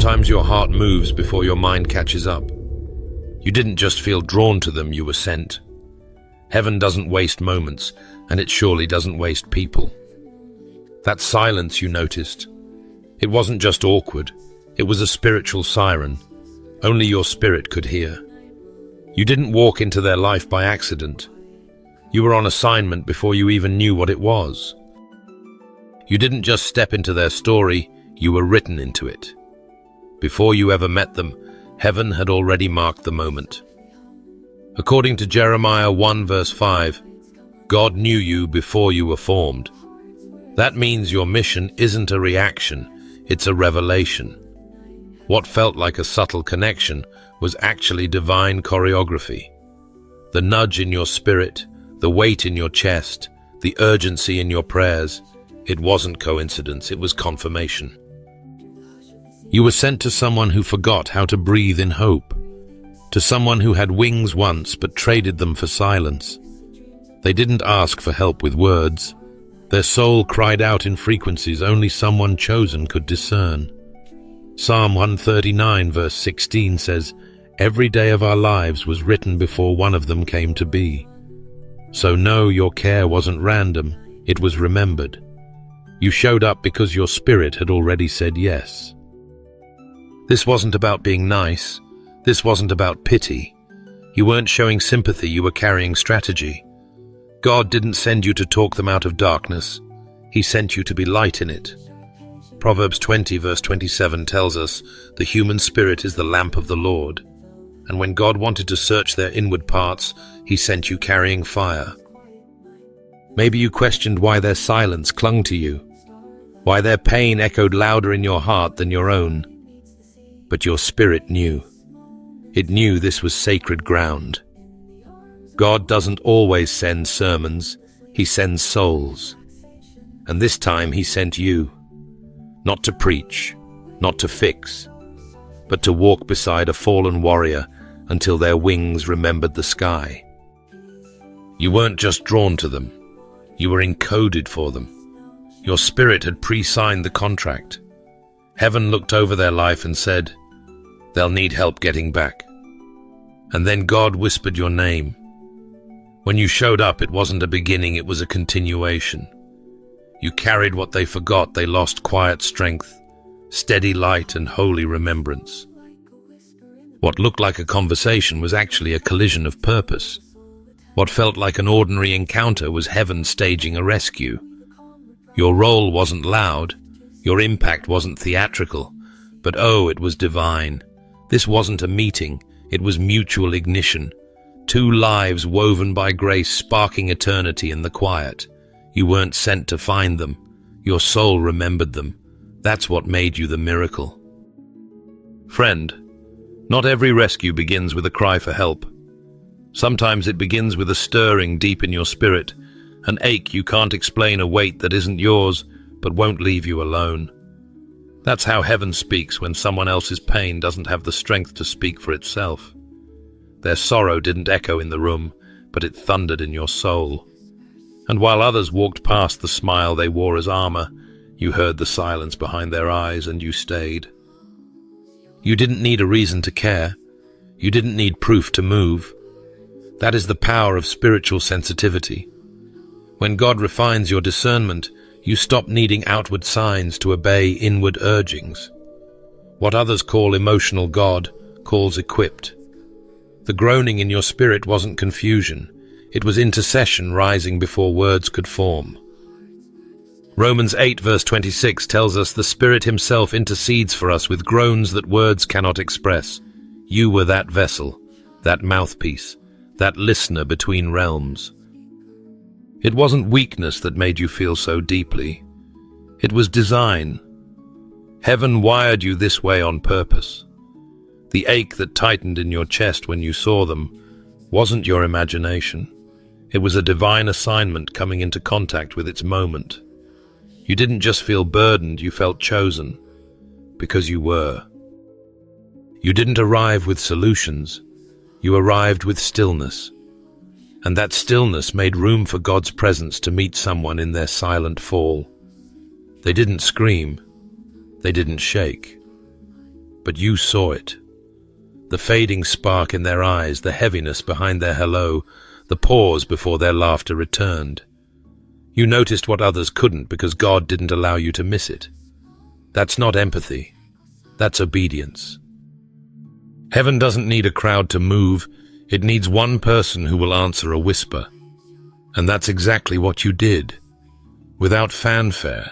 Sometimes your heart moves before your mind catches up. You didn't just feel drawn to them, you were sent. Heaven doesn't waste moments, and it surely doesn't waste people. That silence you noticed, it wasn't just awkward, it was a spiritual siren. Only your spirit could hear. You didn't walk into their life by accident. You were on assignment before you even knew what it was. You didn't just step into their story, you were written into it. Before you ever met them, heaven had already marked the moment. According to Jeremiah 1 verse 5, God knew you before you were formed. That means your mission isn't a reaction, it's a revelation. What felt like a subtle connection was actually divine choreography. The nudge in your spirit, the weight in your chest, the urgency in your prayers, it wasn't coincidence, it was confirmation. You were sent to someone who forgot how to breathe in hope, to someone who had wings once but traded them for silence. They didn't ask for help with words. Their soul cried out in frequencies only someone chosen could discern. Psalm 139 verse 16 says, "Every day of our lives was written before one of them came to be." So no, your care wasn't random, it was remembered. You showed up because your spirit had already said yes. This wasn't about being nice. This wasn't about pity. You weren't showing sympathy, you were carrying strategy. God didn't send you to talk them out of darkness. He sent you to be light in it. Proverbs 20 verse 27 tells us, "The human spirit is the lamp of the Lord." And when God wanted to search their inward parts, he sent you carrying fire. Maybe you questioned why their silence clung to you, why their pain echoed louder in your heart than your own. But your spirit knew. It knew this was sacred ground. God doesn't always send sermons, he sends souls. And this time he sent you, not to preach, not to fix, but to walk beside a fallen warrior until their wings remembered the sky. You weren't just drawn to them, you were encoded for them. Your spirit had pre-signed the contract. Heaven looked over their life and said, "They'll need help getting back." And then God whispered your name. When you showed up, it wasn't a beginning, it was a continuation. You carried what they forgot, they lost: quiet strength, steady light, and holy remembrance. What looked like a conversation was actually a collision of purpose. What felt like an ordinary encounter was heaven staging a rescue. Your role wasn't loud, your impact wasn't theatrical, but oh, it was divine. This wasn't a meeting, it was mutual ignition. Two lives woven by grace, sparking eternity in the quiet. You weren't sent to find them, your soul remembered them. That's what made you the miracle. Friend, not every rescue begins with a cry for help. Sometimes it begins with a stirring deep in your spirit, an ache you can't explain, a weight that isn't yours but won't leave you alone. That's how heaven speaks when someone else's pain doesn't have the strength to speak for itself. Their sorrow didn't echo in the room, but it thundered in your soul. And while others walked past the smile they wore as armor, you heard the silence behind their eyes and you stayed. You didn't need a reason to care. You didn't need proof to move. That is the power of spiritual sensitivity. When God refines your discernment, you stop needing outward signs to obey inward urgings. What others call emotional, God calls equipped. The groaning in your spirit wasn't confusion. It was intercession rising before words could form. Romans 8 verse 26 tells us the Spirit himself intercedes for us with groans that words cannot express. You were that vessel, that mouthpiece, that listener between realms. It wasn't weakness that made you feel so deeply. It was design. Heaven wired you this way on purpose. The ache that tightened in your chest when you saw them wasn't your imagination. It was a divine assignment coming into contact with its moment. You didn't just feel burdened, you felt chosen, because you were. You didn't arrive with solutions, you arrived with stillness. And that stillness made room for God's presence to meet someone in their silent fall. They didn't scream, they didn't shake. but you saw it. The fading spark in their eyes, the heaviness behind their hello, the pause before their laughter returned. You noticed what others couldn't because God didn't allow you to miss it. That's not empathy. That's obedience. Heaven doesn't need a crowd to move. It needs one person who will answer a whisper. And that's exactly what you did. Without fanfare,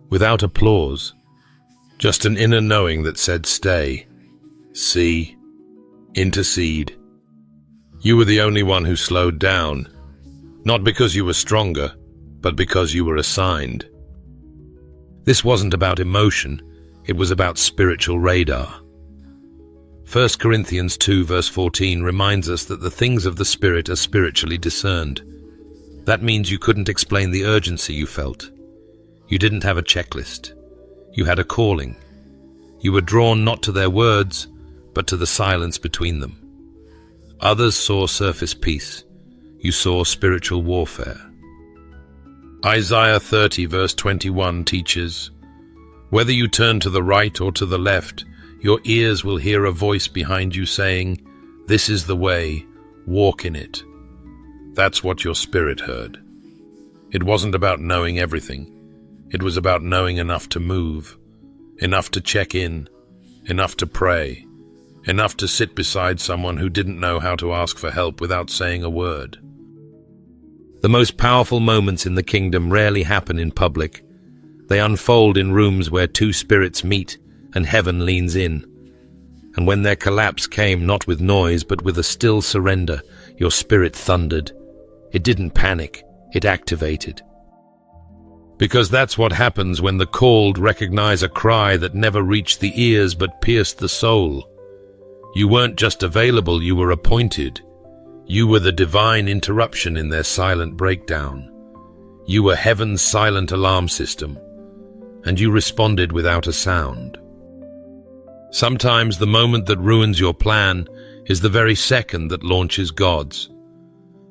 without applause. Just an inner knowing that said stay, see, intercede. You were the only one who slowed down. Not because you were stronger, but because you were assigned. This wasn't about emotion, it was about spiritual radar. 1 Corinthians 2 verse 14 reminds us that the things of the Spirit are spiritually discerned. That means you couldn't explain the urgency you felt. You didn't have a checklist. You had a calling. You were drawn not to their words, but to the silence between them. Others saw surface peace. You saw spiritual warfare. Isaiah 30 verse 21 teaches, "Whether you turn to the right or to the left, your ears will hear a voice behind you saying, 'This is the way, walk in it.'" That's what your spirit heard. It wasn't about knowing everything. It was about knowing enough to move, enough to check in, enough to pray, enough to sit beside someone who didn't know how to ask for help without saying a word. The most powerful moments in the kingdom rarely happen in public. They unfold in rooms where two spirits meet and heaven leans in. And when their collapse came not with noise but with a still surrender, your spirit thundered. It didn't panic, it activated. Because that's what happens when the called recognize a cry that never reached the ears but pierced the soul. You weren't just available, you were appointed. You were the divine interruption in their silent breakdown. You were heaven's silent alarm system, and you responded without a sound. Sometimes the moment that ruins your plan is the very second that launches God's.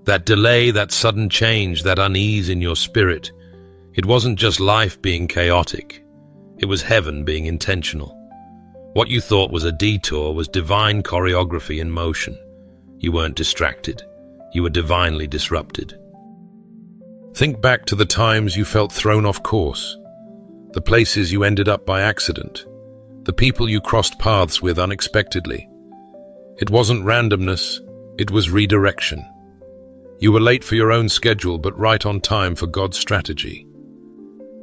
That delay, that sudden change, that unease in your spirit, it wasn't just life being chaotic. It was heaven being intentional. What you thought was a detour was divine choreography in motion. You weren't distracted. You were divinely disrupted. Think back to the times you felt thrown off course, the places you ended up by accident, the people you crossed paths with unexpectedly. It wasn't randomness, it was redirection. You were late for your own schedule, but right on time for God's strategy.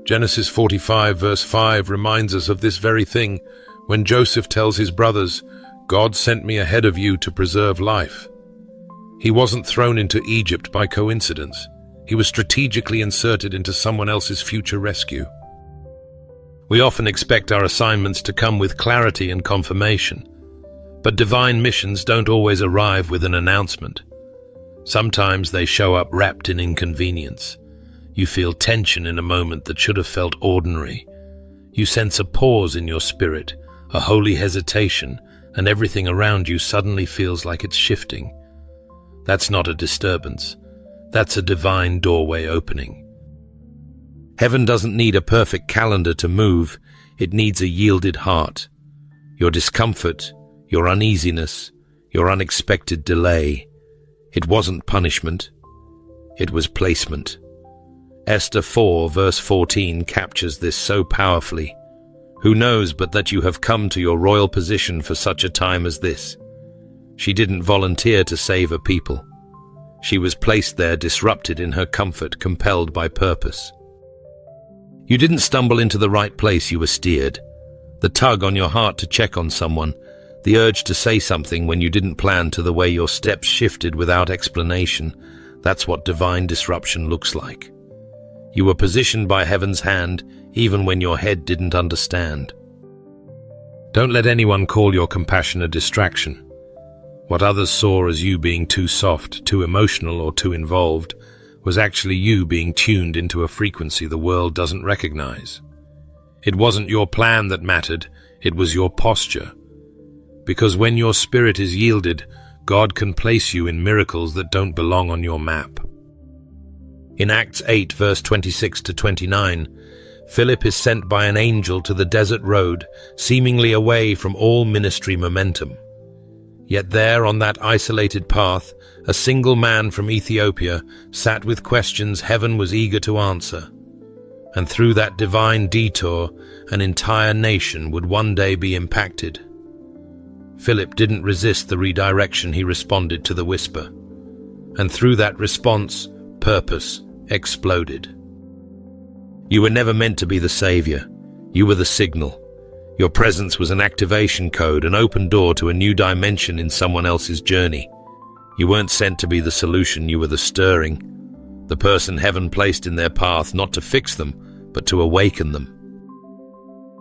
Genesis 45 verse 5 reminds us of this very thing when Joseph tells his brothers, "God sent me ahead of you to preserve life." He wasn't thrown into Egypt by coincidence. He was strategically inserted into someone else's future rescue. We often expect our assignments to come with clarity and confirmation, but divine missions don't always arrive with an announcement. Sometimes they show up wrapped in inconvenience. You feel tension in a moment that should have felt ordinary. You sense a pause in your spirit, a holy hesitation, and everything around you suddenly feels like it's shifting. That's not a disturbance. That's a divine doorway opening. Heaven doesn't need a perfect calendar to move. It needs a yielded heart. Your discomfort, your uneasiness, your unexpected delay. It wasn't punishment. It was placement. Esther 4 verse 14 captures this so powerfully. Who knows but that you have come to your royal position for such a time as this? She didn't volunteer to save a people. She was placed there, disrupted in her comfort, compelled by purpose. You didn't stumble into the right place, you were steered. The tug on your heart to check on someone, the urge to say something when you didn't plan, to the way your steps shifted without explanation. That's what divine disruption looks like. You were positioned by heaven's hand, even when your head didn't understand. Don't let anyone call your compassion a distraction. What others saw as you being too soft, too emotional, or too involved was actually you being tuned into a frequency the world doesn't recognize. It wasn't your plan that mattered, it was your posture. Because when your spirit is yielded, God can place you in miracles that don't belong on your map. In Acts 8 verse 26 to 29, Philip is sent by an angel to the desert road, seemingly away from all ministry momentum. Yet there, on that isolated path, a single man from Ethiopia sat with questions heaven was eager to answer. And through that divine detour, an entire nation would one day be impacted. Philip didn't resist the redirection, he responded to the whisper. And through that response, purpose exploded. You were never meant to be the savior. You were the signal. Your presence was an activation code, an open door to a new dimension in someone else's journey. You weren't sent to be the solution, you were the stirring. The person heaven placed in their path, not to fix them, but to awaken them.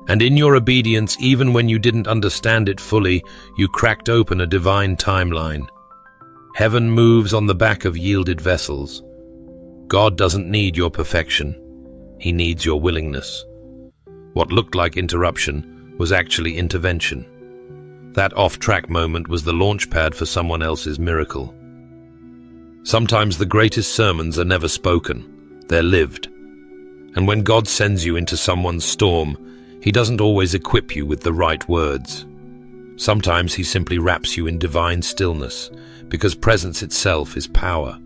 And in your obedience, even when you didn't understand it fully, you cracked open a divine timeline. Heaven moves on the back of yielded vessels. God doesn't need your perfection. He needs your willingness. What looked like interruption was actually intervention. That off-track moment was the launch pad for someone else's miracle. Sometimes the greatest sermons are never spoken, they're lived. And when God sends you into someone's storm, He doesn't always equip you with the right words. Sometimes He simply wraps you in divine stillness, because presence itself is power.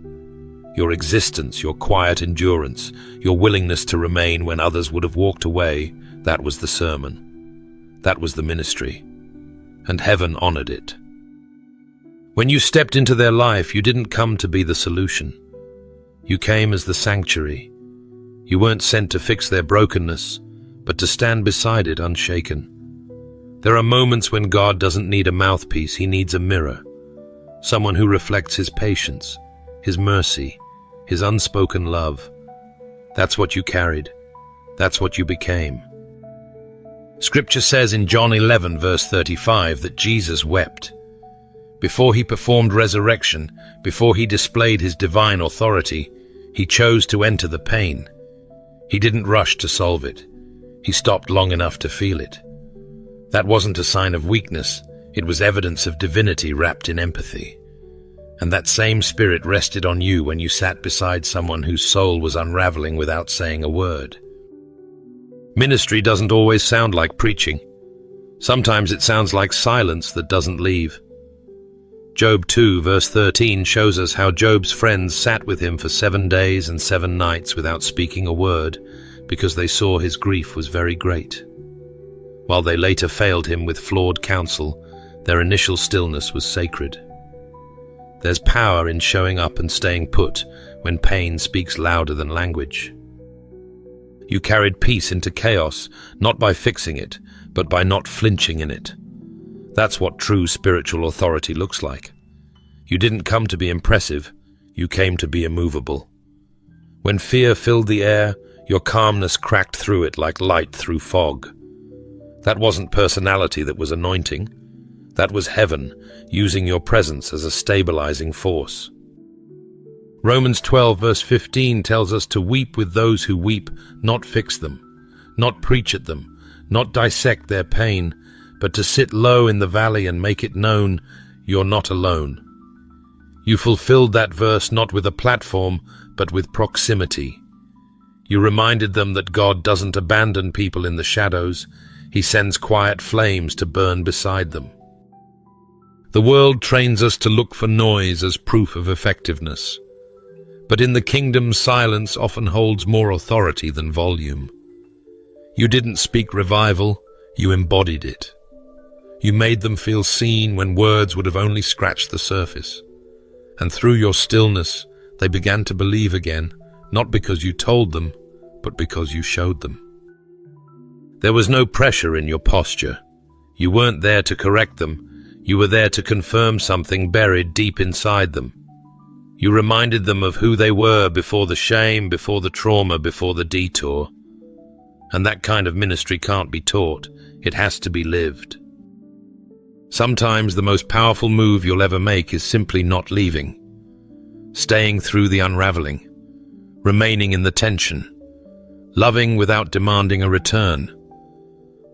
Your existence, your quiet endurance, your willingness to remain when others would have walked away, that was the sermon. That was the ministry. And heaven honored it. When you stepped into their life, you didn't come to be the solution. You came as the sanctuary. You weren't sent to fix their brokenness, but to stand beside it unshaken. There are moments when God doesn't need a mouthpiece, He needs a mirror. Someone who reflects His patience, His mercy, His unspoken love. That's what you carried. That's what you became. Scripture says in John 11, verse 35, that Jesus wept. Before He performed resurrection, before He displayed His divine authority, He chose to enter the pain. He didn't rush to solve it. He stopped long enough to feel it. That wasn't a sign of weakness. It was evidence of divinity wrapped in empathy. And that same spirit rested on you when you sat beside someone whose soul was unraveling without saying a word. Ministry doesn't always sound like preaching. Sometimes it sounds like silence that doesn't leave. Job 2, verse 13 shows us how Job's friends sat with him for 7 days and 7 nights without speaking a word, because they saw his grief was very great. While they later failed him with flawed counsel, their initial stillness was sacred. There's power in showing up and staying put when pain speaks louder than language. You carried peace into chaos, not by fixing it, but by not flinching in it. That's what true spiritual authority looks like. You didn't come to be impressive, you came to be immovable. When fear filled the air, your calmness cracked through it like light through fog. That wasn't personality that was anointing. That was heaven, using your presence as a stabilizing force. Romans 12, verse 15 tells us to weep with those who weep, not fix them, not preach at them, not dissect their pain, but to sit low in the valley and make it known you're not alone. You fulfilled that verse not with a platform, but with proximity. You reminded them that God doesn't abandon people in the shadows. He sends quiet flames to burn beside them. The world trains us to look for noise as proof of effectiveness. But in the kingdom, silence often holds more authority than volume. You didn't speak revival, you embodied it. You made them feel seen when words would have only scratched the surface. And through your stillness, they began to believe again, not because you told them, but because you showed them. There was no pressure in your posture. You weren't there to correct them. You were there to confirm something buried deep inside them. You reminded them of who they were before the shame, before the trauma, before the detour. And that kind of ministry can't be taught. It has to be lived. Sometimes the most powerful move you'll ever make is simply not leaving. Staying through the unraveling. Remaining in the tension. Loving without demanding a return.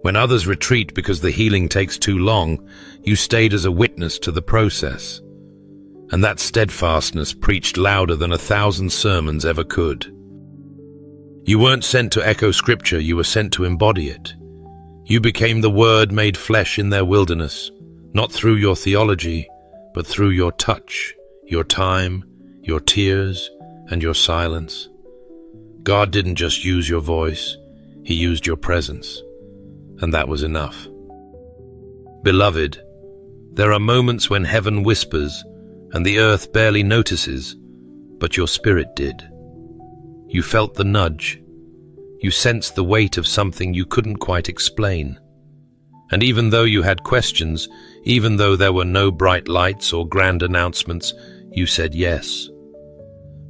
When others retreat because the healing takes too long, you stayed as a witness to the process. And that steadfastness preached louder than 1,000 sermons ever could. You weren't sent to echo scripture, you were sent to embody it. You became the Word made flesh in their wilderness, not through your theology, but through your touch, your time, your tears, and your silence. God didn't just use your voice, He used your presence, and that was enough. Beloved, there are moments when heaven whispers and the earth barely notices, but your spirit did. You felt the nudge. You sensed the weight of something you couldn't quite explain. And even though you had questions, even though there were no bright lights or grand announcements, you said yes.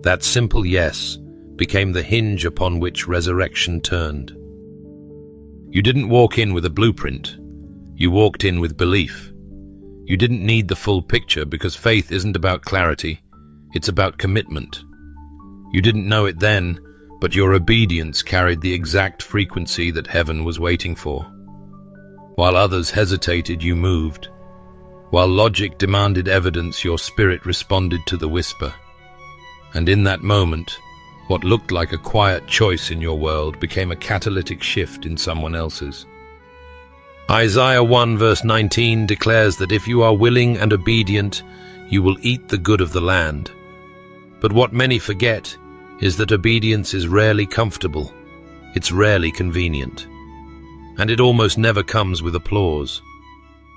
That simple yes became the hinge upon which resurrection turned. You didn't walk in with a blueprint. You walked in with belief. You didn't need the full picture because faith isn't about clarity, it's about commitment. You didn't know it then, but your obedience carried the exact frequency that heaven was waiting for. While others hesitated, you moved. While logic demanded evidence, your spirit responded to the whisper. And in that moment, what looked like a quiet choice in your world became a catalytic shift in someone else's. Isaiah 1 verse 19 declares that if you are willing and obedient, you will eat the good of the land. But what many forget is that obedience is rarely comfortable, it's rarely convenient, and it almost never comes with applause.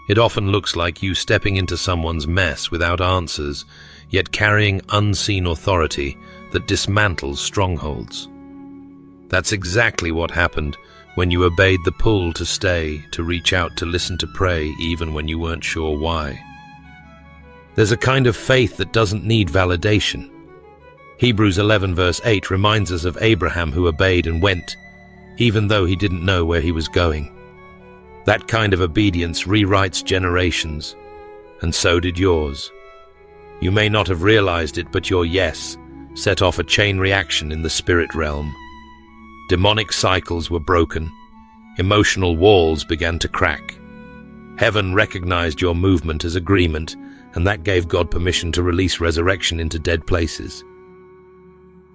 It often looks like you stepping into someone's mess without answers, yet carrying unseen authority that dismantles strongholds. That's exactly what happened when you obeyed the pull to stay, to reach out, to listen, to pray, even when you weren't sure why. There's a kind of faith that doesn't need validation. Hebrews 11 verse 8 reminds us of Abraham who obeyed and went, even though he didn't know where he was going. That kind of obedience rewrites generations, and so did yours. You may not have realized it, but your yes set off a chain reaction in the spirit realm. Demonic cycles were broken. Emotional walls began to crack. Heaven recognized your movement as agreement, and that gave God permission to release resurrection into dead places.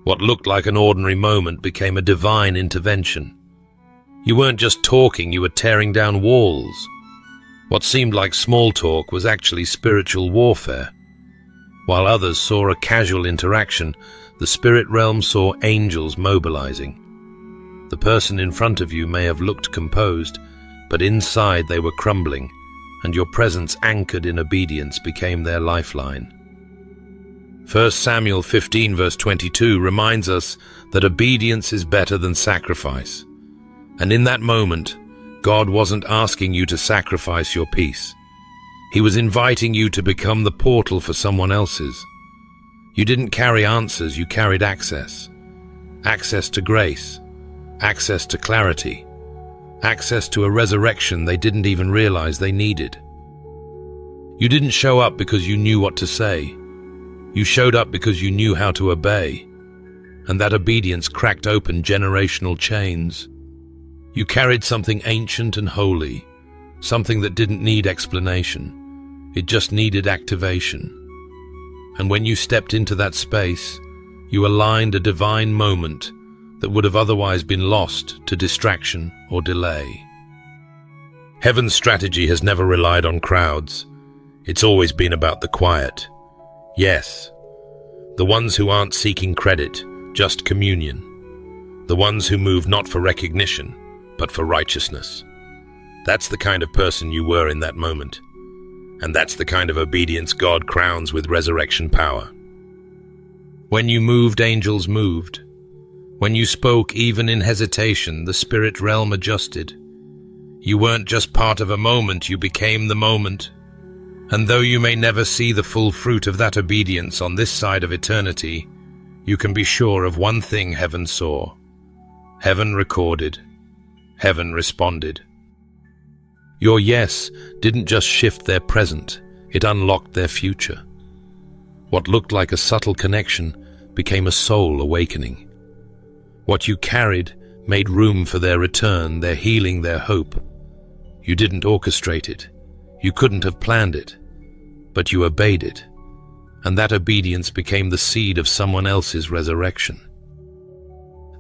What looked like an ordinary moment became a divine intervention. You weren't just talking, you were tearing down walls. What seemed like small talk was actually spiritual warfare. While others saw a casual interaction, the spirit realm saw angels mobilizing. The person in front of you may have looked composed, but inside they were crumbling, and your presence anchored in obedience became their lifeline. 1 Samuel 15 verse 22 reminds us that obedience is better than sacrifice. And in that moment, God wasn't asking you to sacrifice your peace. He was inviting you to become the portal for someone else's. You didn't carry answers, you carried access. Access to grace. Access to clarity. Access to a resurrection they didn't even realize they needed. You didn't show up because you knew what to say. You showed up because you knew how to obey. And that obedience cracked open generational chains. You carried something ancient and holy, something that didn't need explanation. It just needed activation. And when you stepped into that space, you aligned a divine moment that would have otherwise been lost to distraction or delay. Heaven's strategy has never relied on crowds. It's always been about the quiet. Yes, the ones who aren't seeking credit, just communion. The ones who move not for recognition, but for righteousness. That's the kind of person you were in that moment. And that's the kind of obedience God crowns with resurrection power. When you moved, angels moved. When you spoke, even in hesitation, the spirit realm adjusted. You weren't just part of a moment, you became the moment. And though you may never see the full fruit of that obedience on this side of eternity, you can be sure of one thing heaven saw. Heaven recorded. Heaven responded. Your yes didn't just shift their present, it unlocked their future. What looked like a subtle connection became a soul awakening. What you carried made room for their return, their healing, their hope. You didn't orchestrate it. You couldn't have planned it. But you obeyed it. And that obedience became the seed of someone else's resurrection.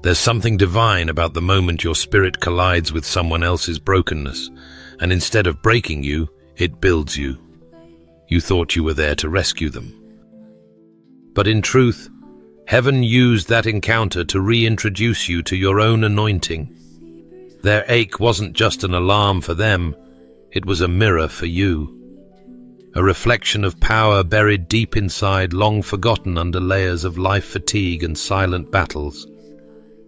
There's something divine about the moment your spirit collides with someone else's brokenness, and instead of breaking you, it builds you. You thought you were there to rescue them. But in truth, heaven used that encounter to reintroduce you to your own anointing. Their ache wasn't just an alarm for them, it was a mirror for you. A reflection of power buried deep inside, long forgotten under layers of life fatigue and silent battles.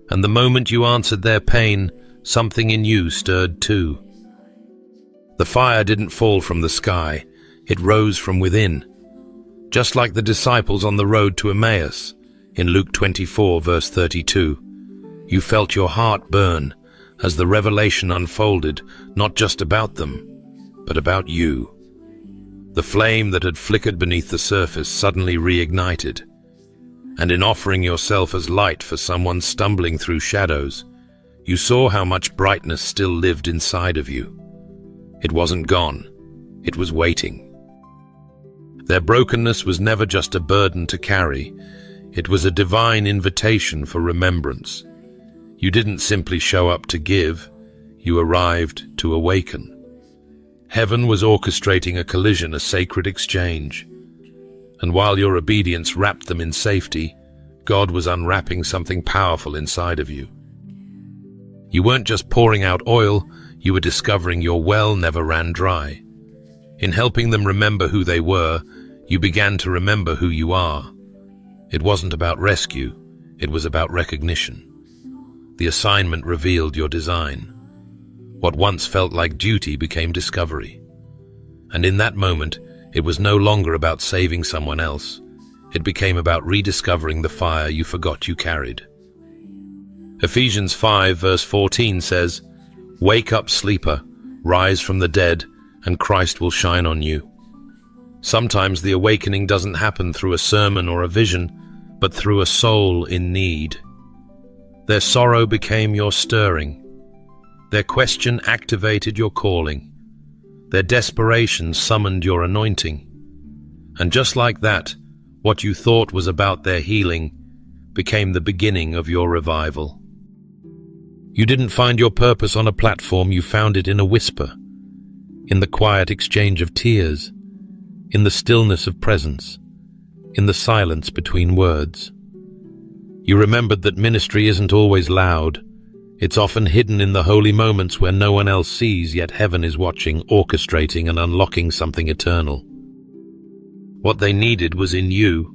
And the moment you answered their pain, something in you stirred too. The fire didn't fall from the sky, it rose from within. Just like the disciples on the road to Emmaus, in Luke 24, verse 32, you felt your heart burn as the revelation unfolded, not just about them, but about you. The flame that had flickered beneath the surface suddenly reignited, and in offering yourself as light for someone stumbling through shadows, you saw how much brightness still lived inside of you. It wasn't gone, it was waiting. Their brokenness was never just a burden to carry, it was a divine invitation for remembrance. You didn't simply show up to give, you arrived to awaken. Heaven was orchestrating a collision, a sacred exchange. And while your obedience wrapped them in safety, God was unwrapping something powerful inside of you. You weren't just pouring out oil, you were discovering your well never ran dry. In helping them remember who they were, you began to remember who you are. It wasn't about rescue, it was about recognition. The assignment revealed your design. What once felt like duty became discovery. And in that moment, it was no longer about saving someone else. It became about rediscovering the fire you forgot you carried. Ephesians 5 verse 14 says, "Wake up, sleeper, rise from the dead, and Christ will shine on you." Sometimes the awakening doesn't happen through a sermon or a vision, but through a soul in need. Their sorrow became your stirring. Their question activated your calling. Their desperation summoned your anointing. And just like that, what you thought was about their healing became the beginning of your revival. You didn't find your purpose on a platform, you found it in a whisper, in the quiet exchange of tears, in the stillness of presence, in the silence between words. You remembered that ministry isn't always loud. It's often hidden in the holy moments where no one else sees, yet heaven is watching, orchestrating and unlocking something eternal. What they needed was in you,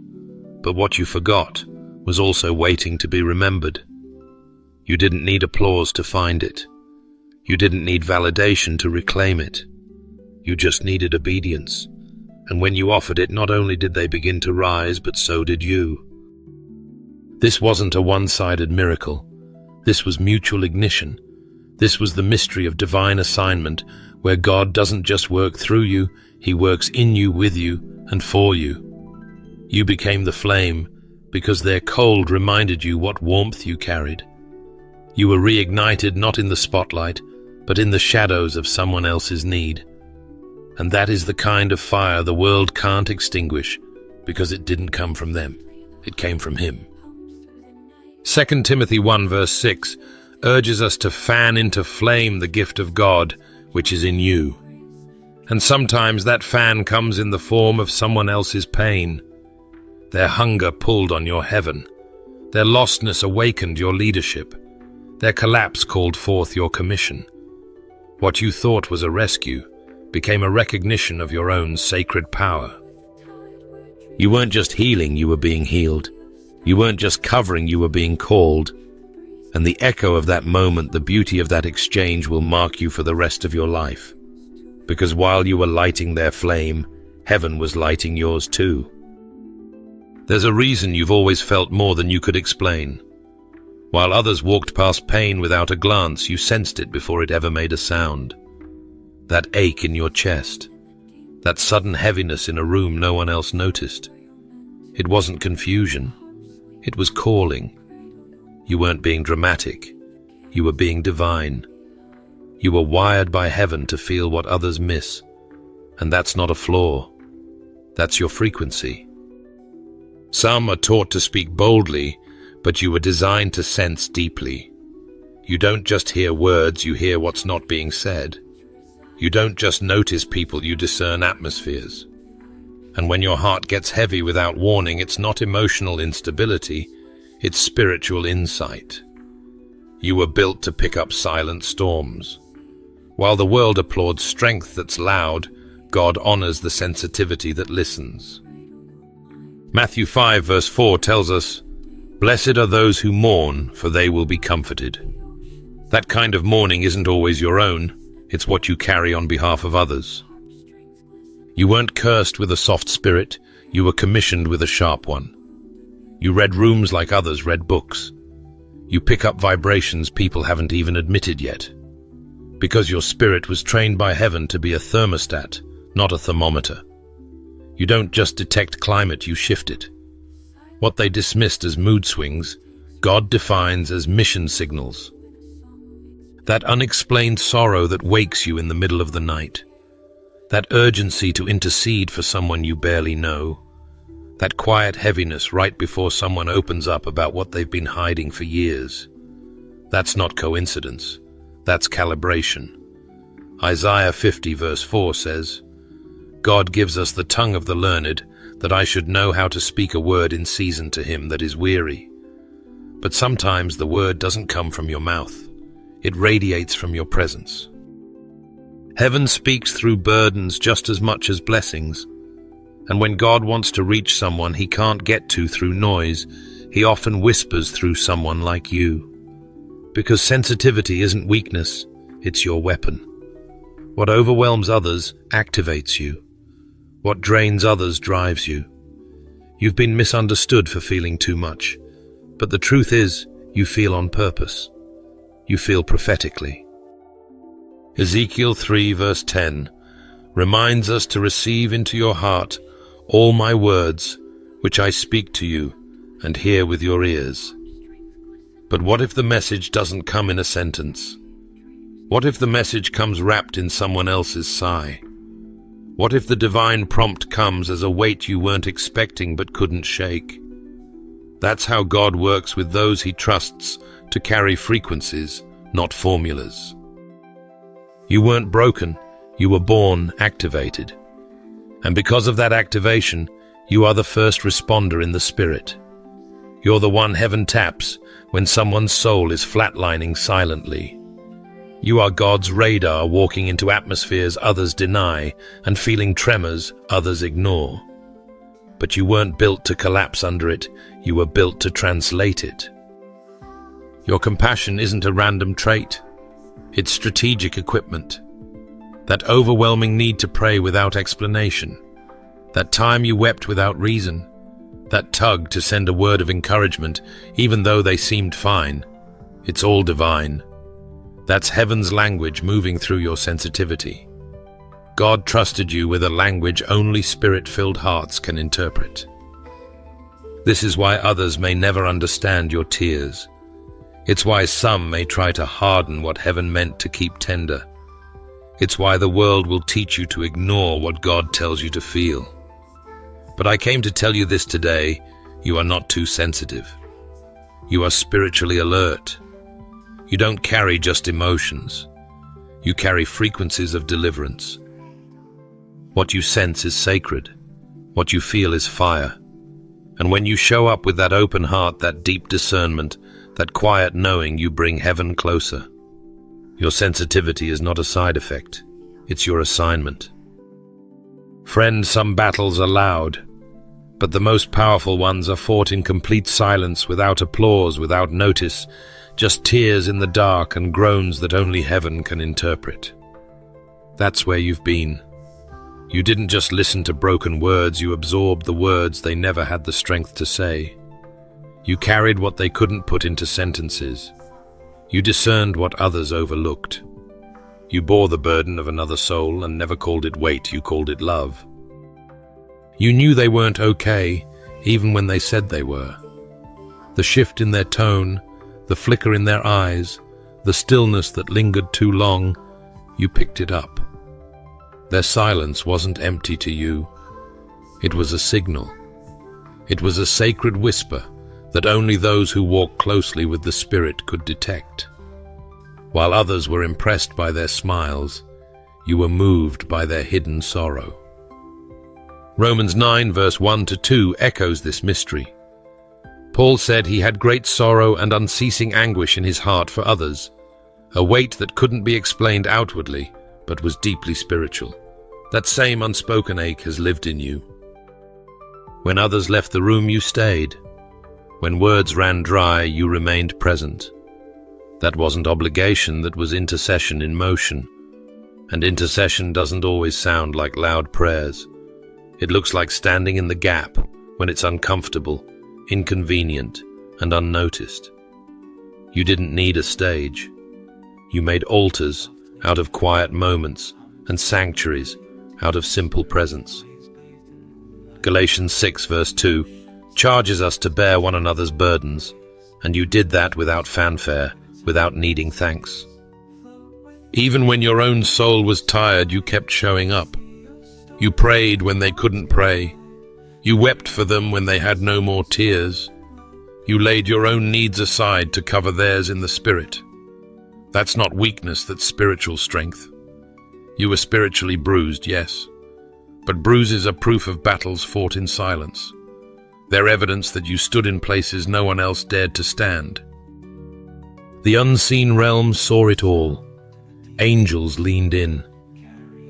but what you forgot was also waiting to be remembered. You didn't need applause to find it. You didn't need validation to reclaim it. You just needed obedience. And when you offered it, not only did they begin to rise, but so did you. This wasn't a one-sided miracle. This was mutual ignition. This was the mystery of divine assignment, where God doesn't just work through you, He works in you, with you, and for you. You became the flame because their cold reminded you what warmth you carried. You were reignited not in the spotlight, but in the shadows of someone else's need. And that is the kind of fire the world can't extinguish, because it didn't come from them. It came from Him. 2 Timothy 1 verse 6 urges us to fan into flame the gift of God which is in you. And sometimes that fan comes in the form of someone else's pain. Their hunger pulled on your heaven. Their lostness awakened your leadership. Their collapse called forth your commission. What you thought was a rescue became a recognition of your own sacred power. You weren't just healing, you were being healed. You weren't just covering, you were being called. And the echo of that moment, the beauty of that exchange will mark you for the rest of your life. Because while you were lighting their flame, heaven was lighting yours too. There's a reason you've always felt more than you could explain. While others walked past pain without a glance, you sensed it before it ever made a sound. That ache in your chest, that sudden heaviness in a room no one else noticed. It wasn't confusion. It was calling. You weren't being dramatic. You were being divine. You were wired by heaven to feel what others miss. And that's not a flaw. That's your frequency. Some are taught to speak boldly, but you were designed to sense deeply. You don't just hear words, you hear what's not being said. You don't just notice people, you discern atmospheres. And when your heart gets heavy without warning, it's not emotional instability, it's spiritual insight. You were built to pick up silent storms. While the world applauds strength that's loud, God honors the sensitivity that listens. Matthew 5 verse 4 tells us, "Blessed are those who mourn, for they will be comforted." That kind of mourning isn't always your own, it's what you carry on behalf of others. You weren't cursed with a soft spirit, you were commissioned with a sharp one. You read rooms like others read books. You pick up vibrations people haven't even admitted yet. Because your spirit was trained by heaven to be a thermostat, not a thermometer. You don't just detect climate, you shift it. What they dismissed as mood swings, God defines as mission signals. That unexplained sorrow that wakes you in the middle of the night. That urgency to intercede for someone you barely know. That quiet heaviness right before someone opens up about what they've been hiding for years. That's not coincidence. That's calibration. Isaiah 50 verse 4 says, "God gives us the tongue of the learned, that I should know how to speak a word in season to him that is weary." But sometimes the word doesn't come from your mouth. It radiates from your presence. Heaven speaks through burdens just as much as blessings. And when God wants to reach someone he can't get to through noise, he often whispers through someone like you. Because sensitivity isn't weakness, it's your weapon. What overwhelms others activates you. What drains others drives you. You've been misunderstood for feeling too much, but the truth is, you feel on purpose. You feel prophetically. Ezekiel 3 verse 10 reminds us to receive into your heart all my words, which I speak to you, and hear with your ears. But what if the message doesn't come in a sentence? What if the message comes wrapped in someone else's sigh? What if the divine prompt comes as a weight you weren't expecting but couldn't shake? That's how God works with those he trusts to carry frequencies, not formulas. You weren't broken, you were born activated. And because of that activation, you are the first responder in the spirit. You're the one heaven taps when someone's soul is flatlining silently. You are God's radar walking into atmospheres others deny and feeling tremors others ignore. But you weren't built to collapse under it, you were built to translate it. Your compassion isn't a random trait, it's strategic equipment. That overwhelming need to pray without explanation, that time you wept without reason, that tug to send a word of encouragement even though they seemed fine, it's all divine. That's heaven's language moving through your sensitivity. God trusted you with a language only spirit-filled hearts can interpret. This is why others may never understand your tears. It's why some may try to harden what heaven meant to keep tender. It's why the world will teach you to ignore what God tells you to feel. But I came to tell you this today, you are not too sensitive. You are spiritually alert. You don't carry just emotions. You carry frequencies of deliverance. What you sense is sacred. What you feel is fire. And when you show up with that open heart, that deep discernment, that quiet knowing, you bring heaven closer. Your sensitivity is not a side effect. It's your assignment. Friend, some battles are loud, but the most powerful ones are fought in complete silence, without applause, without notice, just tears in the dark and groans that only heaven can interpret. That's where you've been. You didn't just listen to broken words, you absorbed the words they never had the strength to say. You carried what they couldn't put into sentences. You discerned what others overlooked. You bore the burden of another soul and never called it weight, you called it love. You knew they weren't okay, even when they said they were. The shift in their tone, the flicker in their eyes, the stillness that lingered too long, you picked it up. Their silence wasn't empty to you. It was a signal. It was a sacred whisper that only those who walk closely with the Spirit could detect. While others were impressed by their smiles, you were moved by their hidden sorrow. Romans 9 verse 1-2 echoes this mystery. Paul said he had great sorrow and unceasing anguish in his heart for others, a weight that couldn't be explained outwardly, but was deeply spiritual. That same unspoken ache has lived in you. When others left the room, you stayed. When words ran dry, you remained present. That wasn't obligation, that was intercession in motion. And intercession doesn't always sound like loud prayers. It looks like standing in the gap when it's uncomfortable, inconvenient, and unnoticed. You didn't need a stage. You made altars out of quiet moments and sanctuaries out of simple presence. Galatians 6 verse 2 charges us to bear one another's burdens, and you did that without fanfare, without needing thanks. Even when your own soul was tired, you kept showing up. You prayed when they couldn't pray. You wept for them when they had no more tears. You laid your own needs aside to cover theirs in the Spirit. That's not weakness, that's spiritual strength. You were spiritually bruised, yes, but bruises are proof of battles fought in silence. They're evidence that you stood in places no one else dared to stand. The unseen realm saw it all. Angels leaned in.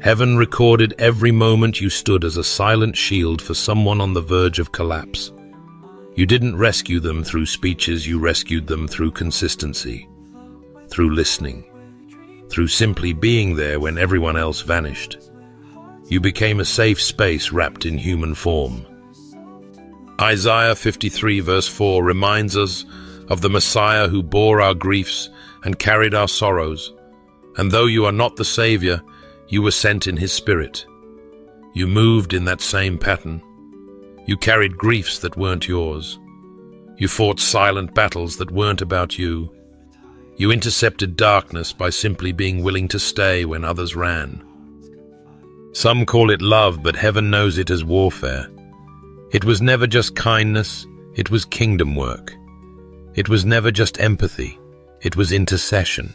Heaven recorded every moment you stood as a silent shield for someone on the verge of collapse. You didn't rescue them through speeches, you rescued them through consistency, through listening, through simply being there when everyone else vanished. You became a safe space wrapped in human form. Isaiah 53 verse 4 reminds us of the Messiah who bore our griefs and carried our sorrows. And though you are not the Savior, you were sent in His Spirit. You moved in that same pattern. You carried griefs that weren't yours. You fought silent battles that weren't about you. You intercepted darkness by simply being willing to stay when others ran. Some call it love, but heaven knows it as warfare. It was never just kindness, it was kingdom work. It was never just empathy, it was intercession.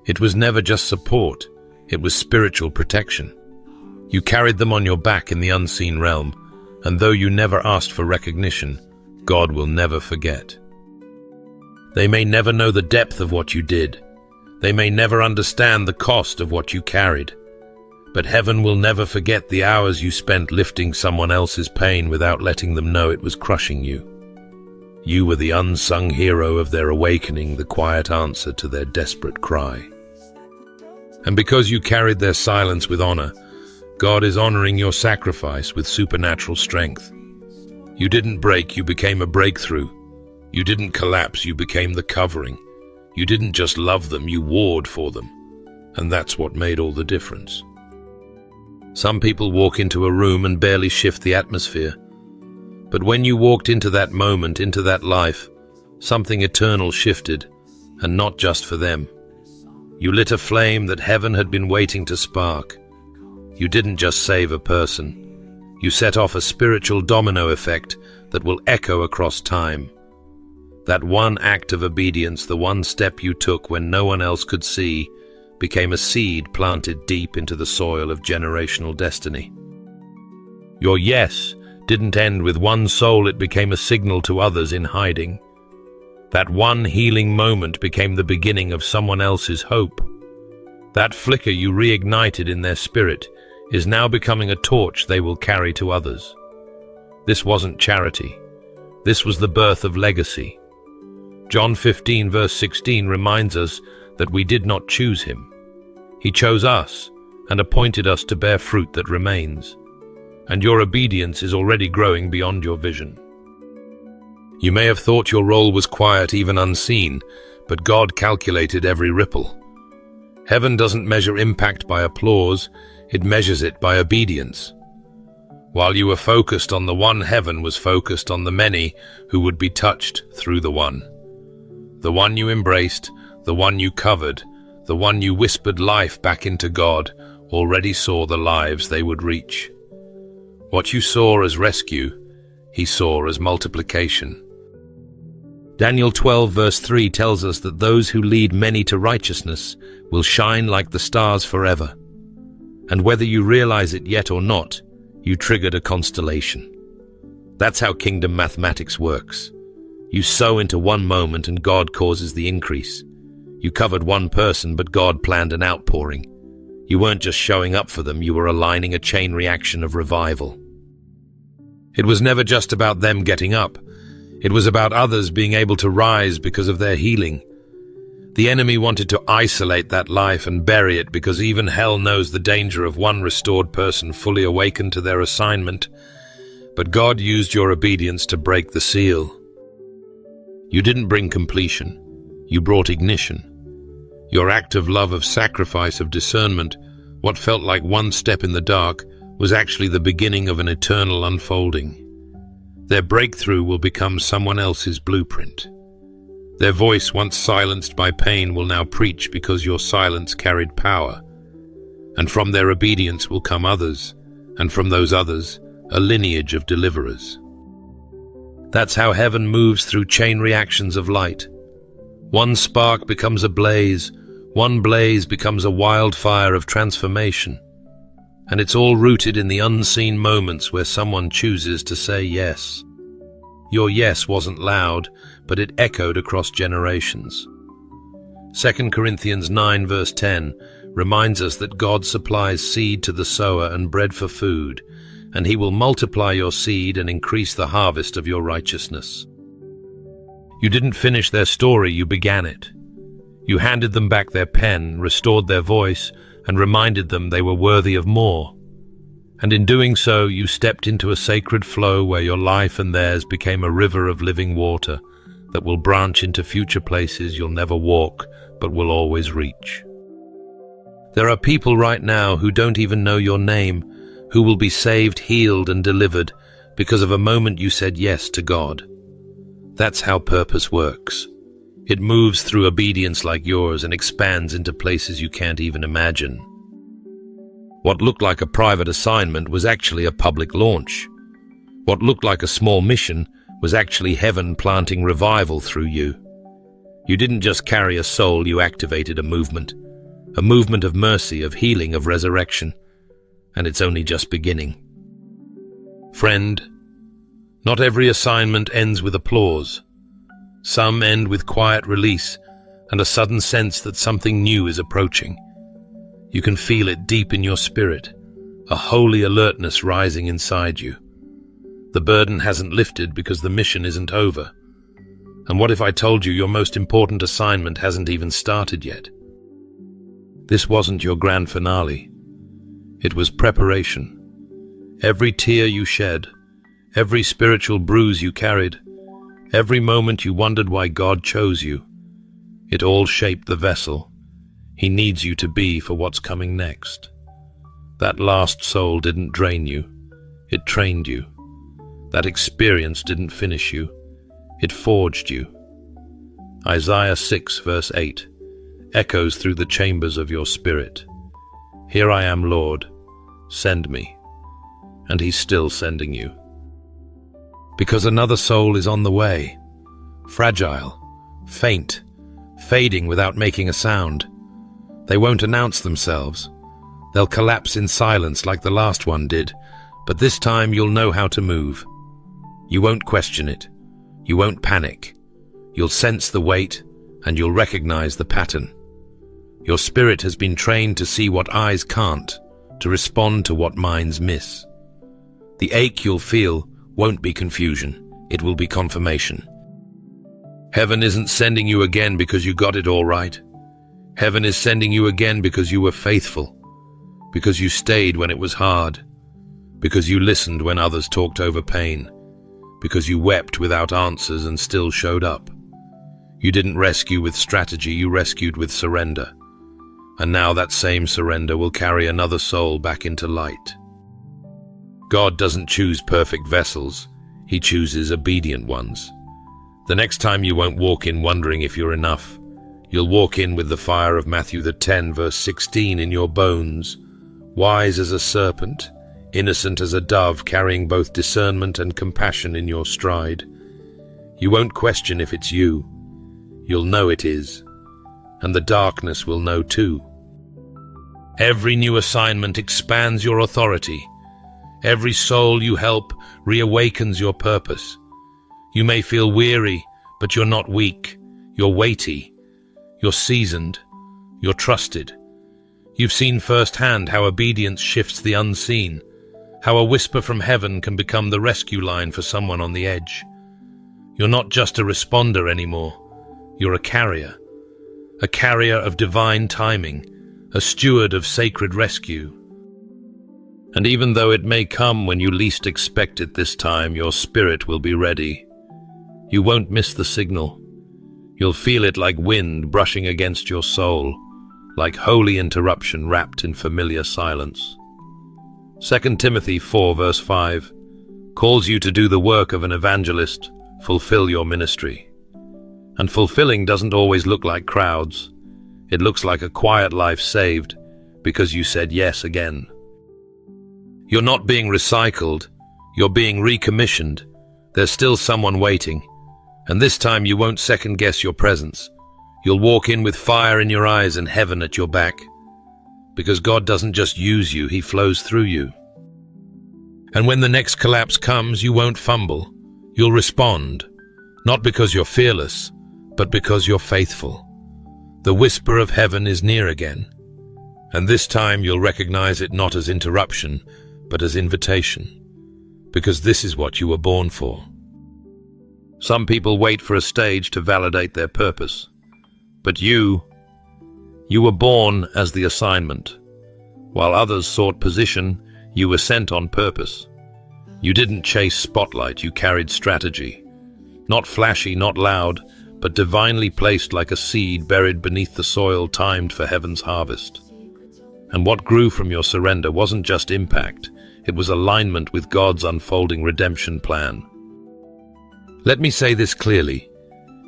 It was never just support, it was spiritual protection. You carried them on your back in the unseen realm, and though you never asked for recognition, God will never forget. They may never know the depth of what you did. They may never understand the cost of what you carried. But heaven will never forget the hours you spent lifting someone else's pain without letting them know it was crushing you. You were the unsung hero of their awakening, the quiet answer to their desperate cry. And because you carried their silence with honor, God is honoring your sacrifice with supernatural strength. You didn't break, you became a breakthrough. You didn't collapse, you became the covering. You didn't just love them, you warred for them. And that's what made all the difference. Some people walk into a room and barely shift the atmosphere. But when you walked into that moment, into that life, something eternal shifted, and not just for them. You lit a flame that heaven had been waiting to spark. You didn't just save a person. You set off a spiritual domino effect that will echo across time. That one act of obedience, the one step you took when no one else could see, became a seed planted deep into the soil of generational destiny. Your yes didn't end with one soul, it became a signal to others in hiding. That one healing moment became the beginning of someone else's hope. That flicker you reignited in their spirit is now becoming a torch they will carry to others. This wasn't charity. This was the birth of legacy. John 15 verse 16 reminds us that we did not choose him. He chose us and appointed us to bear fruit that remains. And your obedience is already growing beyond your vision. You may have thought your role was quiet, even unseen, but God calculated every ripple. Heaven doesn't measure impact by applause, it measures it by obedience. While you were focused on the one, heaven was focused on the many who would be touched through the one. The one you embraced, the one you covered, the one you whispered life back into God, already saw the lives they would reach. What you saw as rescue, he saw as multiplication. Daniel 12 verse 3 tells us that those who lead many to righteousness will shine like the stars forever. And whether you realize it yet or not, you triggered a constellation. That's how kingdom mathematics works. You sow into one moment and God causes the increase. You covered one person, but God planned an outpouring. You weren't just showing up for them, you were aligning a chain reaction of revival. It was never just about them getting up. It was about others being able to rise because of their healing. The enemy wanted to isolate that life and bury it because even hell knows the danger of one restored person fully awakened to their assignment. But God used your obedience to break the seal. You didn't bring completion. You brought ignition. Your act of love, of sacrifice, of discernment, what felt like one step in the dark, was actually the beginning of an eternal unfolding. Their breakthrough will become someone else's blueprint. Their voice, once silenced by pain, will now preach because your silence carried power. And from their obedience will come others, and from those others, a lineage of deliverers. That's how heaven moves through chain reactions of light. One spark becomes a blaze, one blaze becomes a wildfire of transformation. And it's all rooted in the unseen moments where someone chooses to say yes. Your yes wasn't loud, but it echoed across generations. 2 Corinthians 9 verse 10 reminds us that God supplies seed to the sower and bread for food, and he will multiply your seed and increase the harvest of your righteousness. You didn't finish their story, you began it. You handed them back their pen, restored their voice, and reminded them they were worthy of more. And in doing so, you stepped into a sacred flow where your life and theirs became a river of living water that will branch into future places you'll never walk, but will always reach. There are people right now who don't even know your name, who will be saved, healed, and delivered because of a moment you said yes to God. That's how purpose works. It moves through obedience like yours and expands into places you can't even imagine. What looked like a private assignment was actually a public launch. What looked like a small mission was actually heaven planting revival through you. You didn't just carry a soul, you activated a movement of mercy, of healing, of resurrection, and it's only just beginning. Friend, not every assignment ends with applause. Some end with quiet release and a sudden sense that something new is approaching. You can feel it deep in your spirit, a holy alertness rising inside you. The burden hasn't lifted because the mission isn't over. And what if I told you your most important assignment hasn't even started yet? This wasn't your grand finale. It was preparation. Every tear you shed, every spiritual bruise you carried, every moment you wondered why God chose you, it all shaped the vessel He needs you to be for what's coming next. That last soul didn't drain you, it trained you. That experience didn't finish you, it forged you. Isaiah 6 verse 8 echoes through the chambers of your spirit. Here I am, Lord, send me. And He's still sending you. Because another soul is on the way, fragile, faint, fading without making a sound. They won't announce themselves. They'll collapse in silence like the last one did, but this time you'll know how to move. You won't question it. You won't panic. You'll sense the weight, and you'll recognize the pattern. Your spirit has been trained to see what eyes can't, to respond to what minds miss. The ache you'll feel won't be confusion, it will be confirmation. Heaven isn't sending you again because you got it all right. Heaven is sending you again because you were faithful, because you stayed when it was hard, because you listened when others talked over pain, because you wept without answers and still showed up. You didn't rescue with strategy, you rescued with surrender. And now that same surrender will carry another soul back into light. God doesn't choose perfect vessels, He chooses obedient ones. The next time you won't walk in wondering if you're enough. You'll walk in with the fire of Matthew 10 verse 16 in your bones, wise as a serpent, innocent as a dove, carrying both discernment and compassion in your stride. You won't question if it's you. You'll know it is. And the darkness will know too. Every new assignment expands your authority. Every soul you help reawakens your purpose. You may feel weary, but you're not weak. You're weighty. You're seasoned. You're trusted. You've seen firsthand how obedience shifts the unseen, how a whisper from heaven can become the rescue line for someone on the edge. You're not just a responder anymore. You're a carrier of divine timing, a steward of sacred rescue. And even though it may come when you least expect it this time, your spirit will be ready. You won't miss the signal. You'll feel it like wind brushing against your soul, like holy interruption wrapped in familiar silence. 2 Timothy 4 verse 5 calls you to do the work of an evangelist, fulfill your ministry. And fulfilling doesn't always look like crowds. It looks like a quiet life saved because you said yes again. You're not being recycled, you're being recommissioned. There's still someone waiting, and this time you won't second-guess your presence. You'll walk in with fire in your eyes and heaven at your back, because God doesn't just use you, He flows through you. And when the next collapse comes, you won't fumble. You'll respond, not because you're fearless, but because you're faithful. The whisper of heaven is near again, and this time you'll recognize it not as interruption, but as invitation, because this is what you were born for. Some people wait for a stage to validate their purpose, but you were born as the assignment. While others sought position, you were sent on purpose. You didn't chase spotlight, you carried strategy. Not flashy, not loud, but divinely placed like a seed buried beneath the soil, timed for heaven's harvest. And what grew from your surrender wasn't just impact, it was alignment with God's unfolding redemption plan. Let me say this clearly.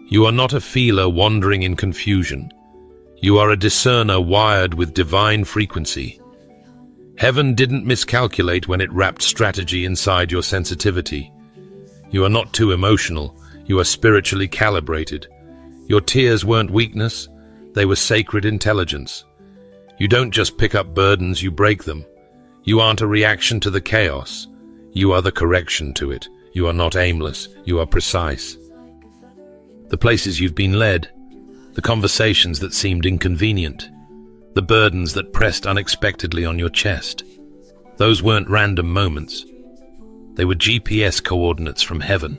You are not a feeler wandering in confusion. You are a discerner wired with divine frequency. Heaven didn't miscalculate when it wrapped strategy inside your sensitivity. You are not too emotional. You are spiritually calibrated. Your tears weren't weakness. They were sacred intelligence. You don't just pick up burdens, you break them. You aren't a reaction to the chaos. You are the correction to it. You are not aimless. You are precise. The places you've been led, the conversations that seemed inconvenient, the burdens that pressed unexpectedly on your chest, those weren't random moments. They were GPS coordinates from heaven.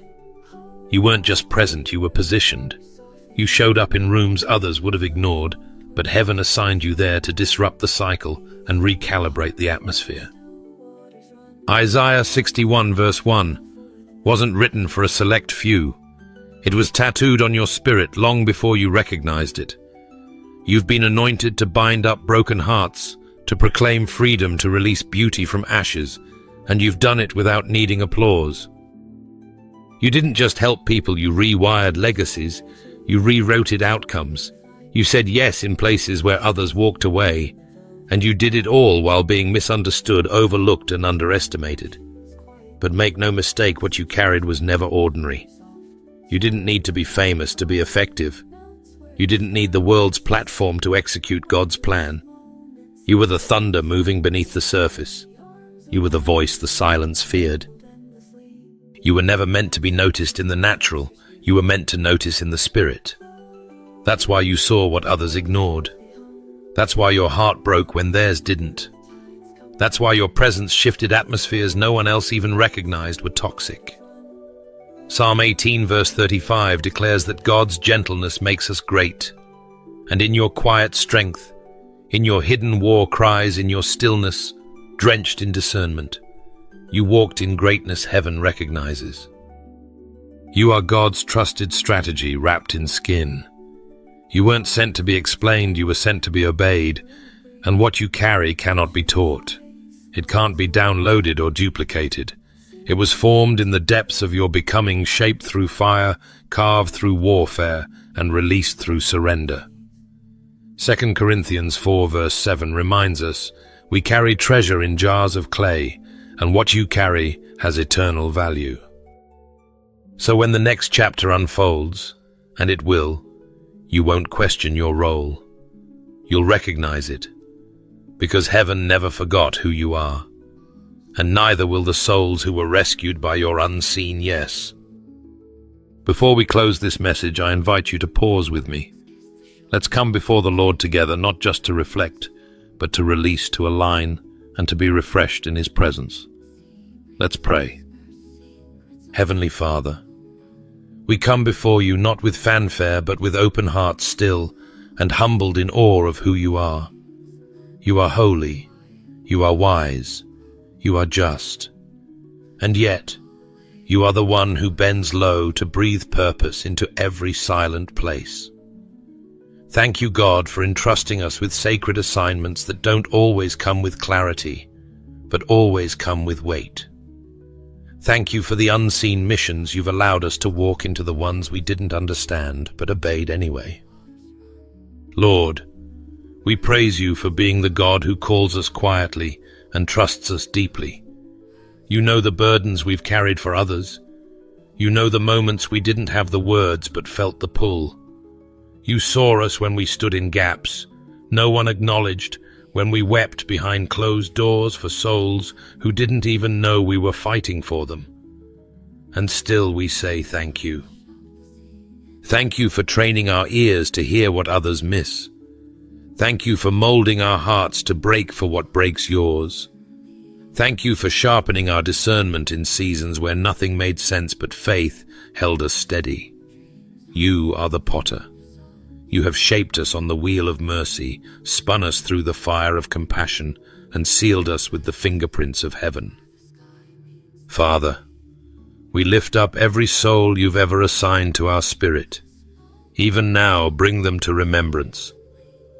You weren't just present, you were positioned. You showed up in rooms others would have ignored, but heaven assigned you there to disrupt the cycle and recalibrate the atmosphere. Isaiah 61 verse 1 wasn't written for a select few. It was tattooed on your spirit long before you recognized it. You've been anointed to bind up broken hearts, to proclaim freedom, to release beauty from ashes, and you've done it without needing applause. You didn't just help people, you rewired legacies, you rewrote outcomes. You said yes in places where others walked away, and you did it all while being misunderstood, overlooked, and underestimated. But make no mistake, what you carried was never ordinary. You didn't need to be famous to be effective. You didn't need the world's platform to execute God's plan. You were the thunder moving beneath the surface. You were the voice the silence feared. You were never meant to be noticed in the natural. You were meant to notice in the spirit. That's why you saw what others ignored. That's why your heart broke when theirs didn't. That's why your presence shifted atmospheres no one else even recognized were toxic. Psalm 18 verse 35 declares that God's gentleness makes us great. And in your quiet strength, in your hidden war cries, in your stillness, drenched in discernment, you walked in greatness heaven recognizes. You are God's trusted strategy wrapped in skin. You weren't sent to be explained, you were sent to be obeyed, and what you carry cannot be taught. It can't be downloaded or duplicated. It was formed in the depths of your becoming, shaped through fire, carved through warfare, and released through surrender. 2 Corinthians 4 verse 7 reminds us, we carry treasure in jars of clay, and what you carry has eternal value. So when the next chapter unfolds, and it will, you won't question your role. You'll recognize it, because heaven never forgot who you are, and neither will the souls who were rescued by your unseen yes. Before we close this message, I invite you to pause with me. Let's come before the Lord together, not just to reflect, but to release, to align, and to be refreshed in His presence. Let's pray. Heavenly Father, we come before you not with fanfare, but with open hearts still, and humbled in awe of who you are. You are holy, you are wise, you are just, and yet you are the one who bends low to breathe purpose into every silent place. Thank you, God, for entrusting us with sacred assignments that don't always come with clarity, but always come with weight. Thank you for the unseen missions you've allowed us to walk into, the ones we didn't understand, but obeyed anyway. Lord, we praise you for being the God who calls us quietly and trusts us deeply. You know the burdens we've carried for others. You know the moments we didn't have the words but felt the pull. You saw us when we stood in gaps no one acknowledged, when we wept behind closed doors for souls who didn't even know we were fighting for them. And still we say thank you. Thank you for training our ears to hear what others miss. Thank you for molding our hearts to break for what breaks yours. Thank you for sharpening our discernment in seasons where nothing made sense but faith held us steady. You are the potter. You have shaped us on the wheel of mercy, spun us through the fire of compassion, and sealed us with the fingerprints of heaven. Father, we lift up every soul you've ever assigned to our spirit. Even now, bring them to remembrance.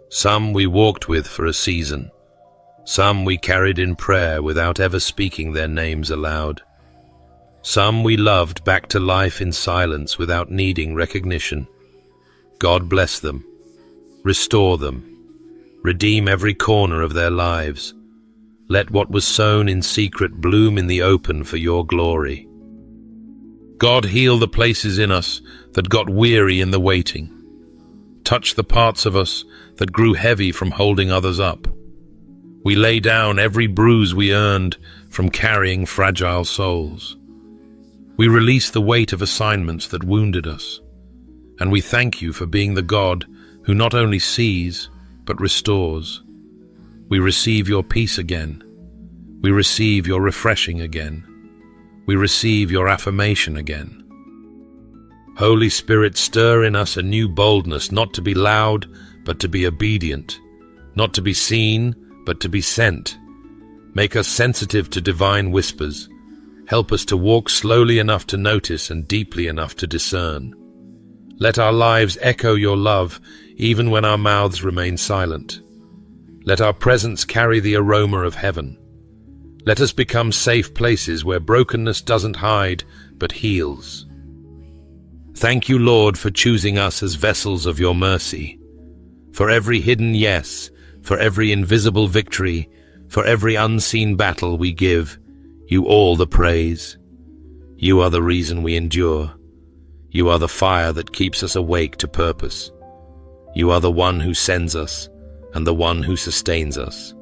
Some we walked with for a season. Some we carried in prayer without ever speaking their names aloud. Some we loved back to life in silence without needing recognition. God bless them, restore them, redeem every corner of their lives. Let what was sown in secret bloom in the open for your glory. God, heal the places in us that got weary in the waiting. Touch the parts of us that grew heavy from holding others up. We lay down every bruise we earned from carrying fragile souls. We release the weight of assignments that wounded us. And we thank you for being the God who not only sees, but restores. We receive your peace again. We receive your refreshing again. We receive your affirmation again. Holy Spirit, stir in us a new boldness, not to be loud, but to be obedient, not to be seen, but to be sent. Make us sensitive to divine whispers. Help us to walk slowly enough to notice and deeply enough to discern. Let our lives echo your love, even when our mouths remain silent. Let our presence carry the aroma of heaven. Let us become safe places where brokenness doesn't hide, but heals. Thank you, Lord, for choosing us as vessels of your mercy. For every hidden yes, for every invisible victory, for every unseen battle we give, you all the praise. You are the reason we endure. You are the fire that keeps us awake to purpose. You are the one who sends us and the one who sustains us.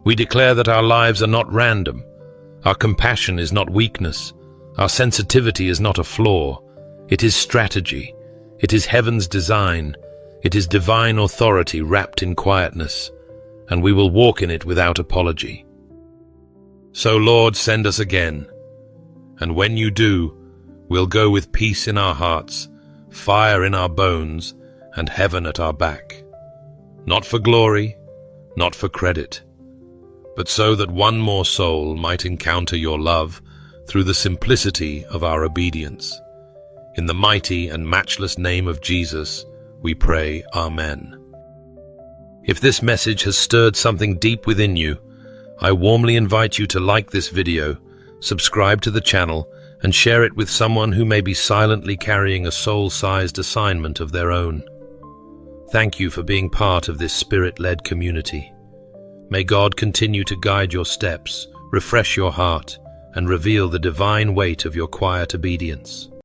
We declare that our lives are not random. Our compassion is not weakness. Our sensitivity is not a flaw. It is strategy. It is heaven's design. It is divine authority wrapped in quietness, and we will walk in it without apology. So, Lord, send us again. And when you do, we'll go with peace in our hearts, fire in our bones, and heaven at our back. Not for glory, not for credit, but so that one more soul might encounter your love through the simplicity of our obedience. In the mighty and matchless name of Jesus, we pray, Amen. If this message has stirred something deep within you, I warmly invite you to like this video, subscribe to the channel, and share it with someone who may be silently carrying a soul-sized assignment of their own. Thank you for being part of this spirit-led community. May God continue to guide your steps, refresh your heart, and reveal the divine weight of your quiet obedience.